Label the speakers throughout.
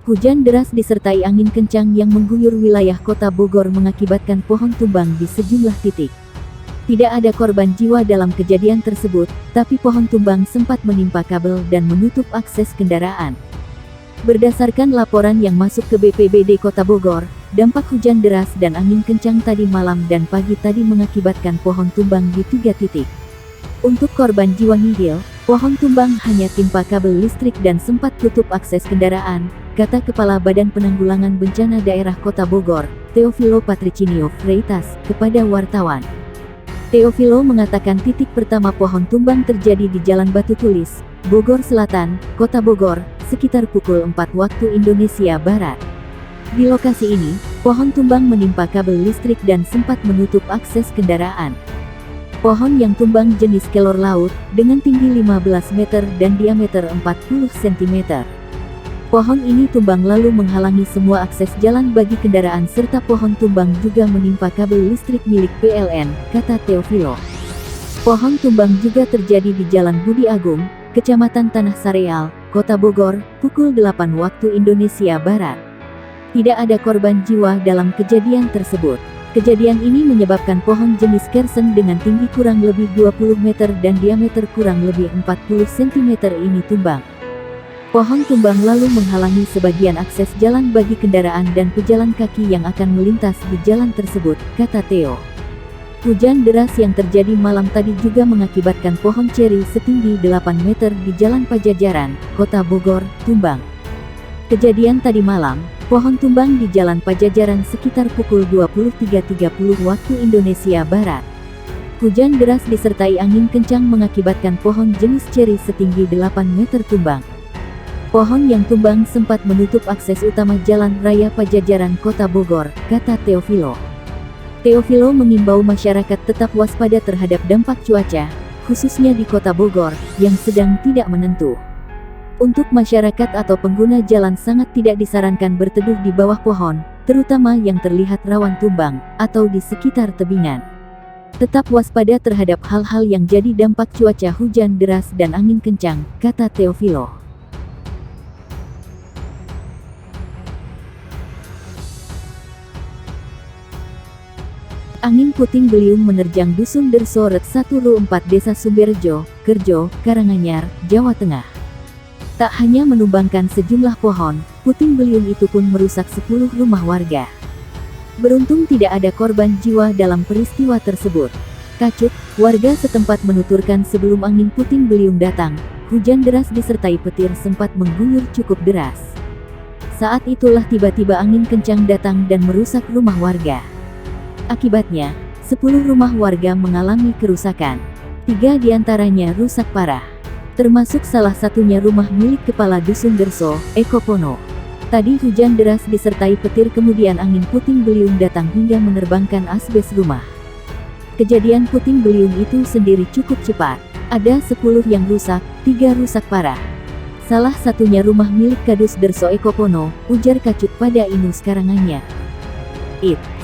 Speaker 1: Hujan deras disertai angin kencang yang mengguyur wilayah Kota Bogor mengakibatkan pohon tumbang di sejumlah titik. Tidak ada korban jiwa dalam kejadian tersebut, tapi pohon tumbang sempat menimpa kabel dan menutup akses kendaraan. Berdasarkan laporan yang masuk ke BPBD Kota Bogor, dampak hujan deras dan angin kencang tadi malam dan pagi tadi mengakibatkan pohon tumbang di 3 titik. Untuk korban jiwa nihil, pohon tumbang hanya timpa kabel listrik dan sempat tutup akses kendaraan, kata Kepala Badan Penanggulangan Bencana Daerah Kota Bogor, Teofilo Patricinio Freitas, kepada wartawan. Teofilo mengatakan titik pertama pohon tumbang terjadi di Jalan Batu Tulis, Bogor Selatan, Kota Bogor, sekitar pukul 4 waktu Indonesia Barat. Di lokasi ini, pohon tumbang menimpa kabel listrik dan sempat menutup akses kendaraan. Pohon yang tumbang jenis kelor laut, dengan tinggi 15 meter dan diameter 40 cm. Pohon ini tumbang lalu menghalangi semua akses jalan bagi kendaraan serta pohon tumbang juga menimpa kabel listrik milik PLN, kata Teofilo. Pohon tumbang juga terjadi di Jalan Budi Agung, Kecamatan Tanah Sareal, Kota Bogor, pukul 8 waktu Indonesia Barat. Tidak ada korban jiwa dalam kejadian tersebut. Kejadian ini menyebabkan pohon jenis kersen dengan tinggi kurang lebih 20 meter dan diameter kurang lebih 40 cm ini tumbang. Pohon tumbang lalu menghalangi sebagian akses jalan bagi kendaraan dan pejalan kaki yang akan melintas di jalan tersebut, kata Theo. Hujan deras yang terjadi malam tadi juga mengakibatkan pohon ceri setinggi 8 meter di Jalan Pajajaran, Kota Bogor, tumbang. Kejadian tadi malam, pohon tumbang di Jalan Pajajaran sekitar pukul 23.30 waktu Indonesia Barat. Hujan deras disertai angin kencang mengakibatkan pohon jenis ceri setinggi 8 meter tumbang. Pohon yang tumbang sempat menutup akses utama Jalan Raya Pajajaran Kota Bogor, kata Teofilo. Teofilo mengimbau masyarakat tetap waspada terhadap dampak cuaca, khususnya di Kota Bogor, yang sedang tidak menentu. Untuk masyarakat atau pengguna jalan sangat tidak disarankan berteduh di bawah pohon, terutama yang terlihat rawan tumbang, atau di sekitar tebingan. Tetap waspada terhadap hal-hal yang jadi dampak cuaca hujan deras dan angin kencang, kata Teofilo. Angin puting beliung menerjang Dusun Derso Ret 1 Ru 4 Desa Sumberjo, Kerjo, Karanganyar, Jawa Tengah. Tak hanya menumbangkan sejumlah pohon, puting beliung itu pun merusak 10 rumah warga. Beruntung tidak ada korban jiwa dalam peristiwa tersebut. Kacut, warga setempat menuturkan sebelum angin puting beliung datang, hujan deras disertai petir sempat mengguyur cukup deras. Saat itulah tiba-tiba angin kencang datang dan merusak rumah warga. Akibatnya, 10 rumah warga mengalami kerusakan. 3 diantaranya rusak parah. Termasuk salah satunya rumah milik Kepala Dusun Derso, Eko Pono. Tadi hujan deras disertai petir kemudian angin puting beliung datang hingga menerbangkan asbes rumah. Kejadian puting beliung itu sendiri cukup cepat. Ada 10 yang rusak, 3 rusak parah. Salah satunya rumah milik Kadus Derso Eko Pono, ujar Kacut pada Inus Karanganyar.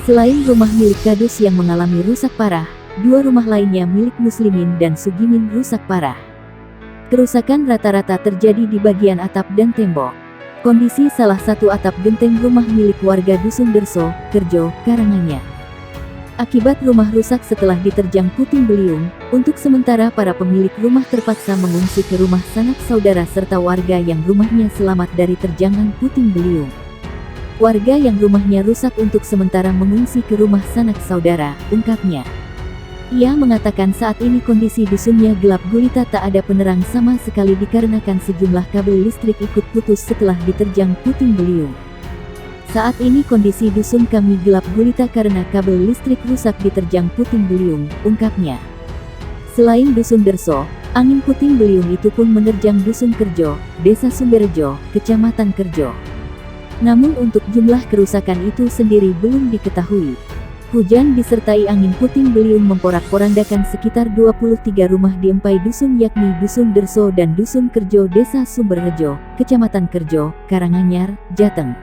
Speaker 1: Selain rumah milik Kadus yang mengalami rusak parah, 2 rumah lainnya milik Muslimin dan Sugimin rusak parah. Kerusakan rata-rata terjadi di bagian atap dan tembok. Kondisi salah satu atap genteng rumah milik warga Dusun Derso, Kerjo, Karanganyar. Akibat rumah rusak setelah diterjang puting beliung, untuk sementara para pemilik rumah terpaksa mengungsi ke rumah sanak saudara serta warga yang rumahnya selamat dari terjangan puting beliung. Warga yang rumahnya rusak untuk sementara mengungsi ke rumah sanak saudara, ungkapnya. Ia mengatakan saat ini kondisi dusunnya gelap gulita, tak ada penerang sama sekali dikarenakan sejumlah kabel listrik ikut putus setelah diterjang puting beliung. Saat ini kondisi dusun kami gelap gulita karena kabel listrik rusak diterjang puting beliung, ungkapnya. Selain Dusun Derso, angin puting beliung itu pun menerjang Dusun Kerjo, Desa Sumberjo, Kecamatan Kerjo. Namun untuk jumlah kerusakan itu sendiri belum diketahui. Hujan disertai angin puting beliung memporak-porandakan sekitar 23 rumah di 4 dusun yakni Dusun Derso dan Dusun Kerjo Desa Sumberjo, Kecamatan Kerjo, Karanganyar, Jateng.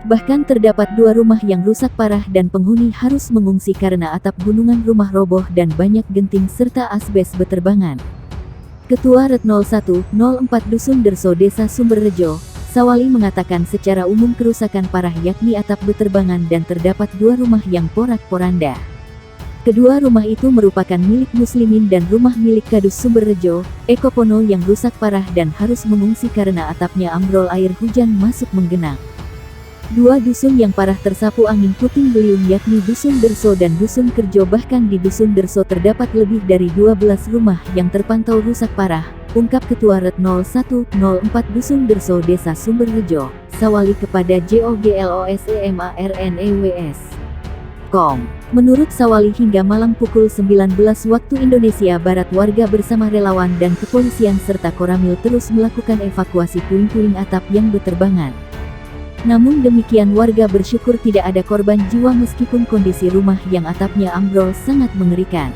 Speaker 1: Bahkan terdapat 2 rumah yang rusak parah dan penghuni harus mengungsi karena atap gunungan rumah roboh dan banyak genting serta asbes beterbangan. Ketua Ret 0104 Dusun Derso Desa Sumberjo, Sawali mengatakan secara umum kerusakan parah yakni atap beterbangan dan terdapat 2 rumah yang porak-poranda. Kedua rumah itu merupakan milik muslimin dan rumah milik Kadus Sumberrejo, Ekopono yang rusak parah dan harus mengungsi karena atapnya ambrol air hujan masuk menggenang. 2 dusun yang parah tersapu angin puting beliung yakni Dusun Derso dan Dusun Kerjo, bahkan di Dusun Derso terdapat lebih dari 12 rumah yang terpantau rusak parah, ungkap Ketua RT 0104 Dusun Derso Desa Sumberrejo, Sawali kepada JOGLOSEMARNEWS.com. Menurut Sawali hingga malam pukul 19 waktu Indonesia Barat warga bersama relawan dan kepolisian serta Koramil terus melakukan evakuasi puing-puing atap yang beterbangan. Namun demikian warga bersyukur tidak ada korban jiwa meskipun kondisi rumah yang atapnya ambrol sangat mengerikan.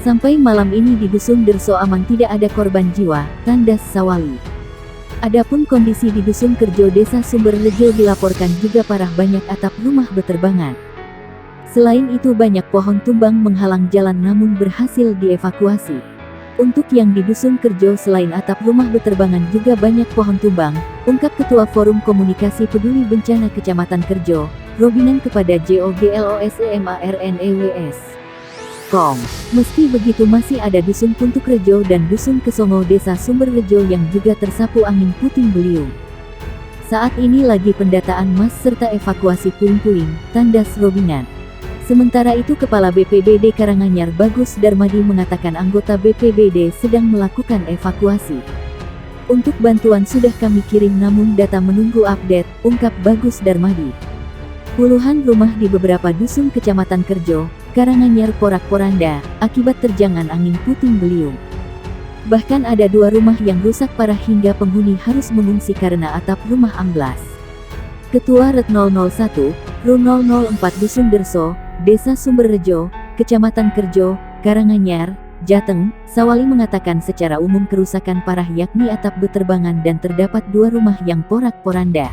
Speaker 1: Sampai malam ini di Dusun Derso aman tidak ada korban jiwa, tandas Sawali. Adapun kondisi di Dusun Kerjo Desa Sumberrejo dilaporkan juga parah, banyak atap rumah beterbangan. Selain itu banyak pohon tumbang menghalang jalan namun berhasil dievakuasi. Untuk yang di Dusun Kerjo selain atap rumah beterbangan juga banyak pohon tumbang, ungkap Ketua Forum Komunikasi Peduli Bencana Kecamatan Kerjo, Robinan kepada JOGLOSEMARNEWS.com. Meski begitu masih ada Dusun Puntuk Rejo dan Dusun Kesongo Desa Sumberrejo yang juga tersapu angin puting beliung. Saat ini lagi pendataan mas serta evakuasi puing-puing, tandas Robinan. Sementara itu Kepala BPBD Karanganyar Bagus Darmadi mengatakan anggota BPBD sedang melakukan evakuasi. Untuk bantuan sudah kami kirim namun data menunggu update, ungkap Bagus Darmadi. Puluhan rumah di beberapa dusun Kecamatan Kerjo, Karanganyar porak-poranda, akibat terjangan angin puting beliung. Bahkan ada 2 rumah yang rusak parah hingga penghuni harus mengungsi karena atap rumah amblas. Ketua RT 001, RU 004 Dusun Derso, Desa Sumberrejo, Kecamatan Kerjo, Karanganyar, Jateng, Sawali mengatakan secara umum kerusakan parah yakni atap beterbangan dan terdapat 2 rumah yang porak-poranda.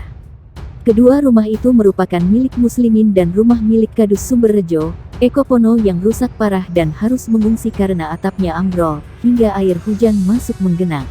Speaker 1: Kedua rumah itu merupakan milik muslimin dan rumah milik Kadus Sumberrejo, Ekopono yang rusak parah dan harus mengungsi karena atapnya ambrol, hingga air hujan masuk menggenang.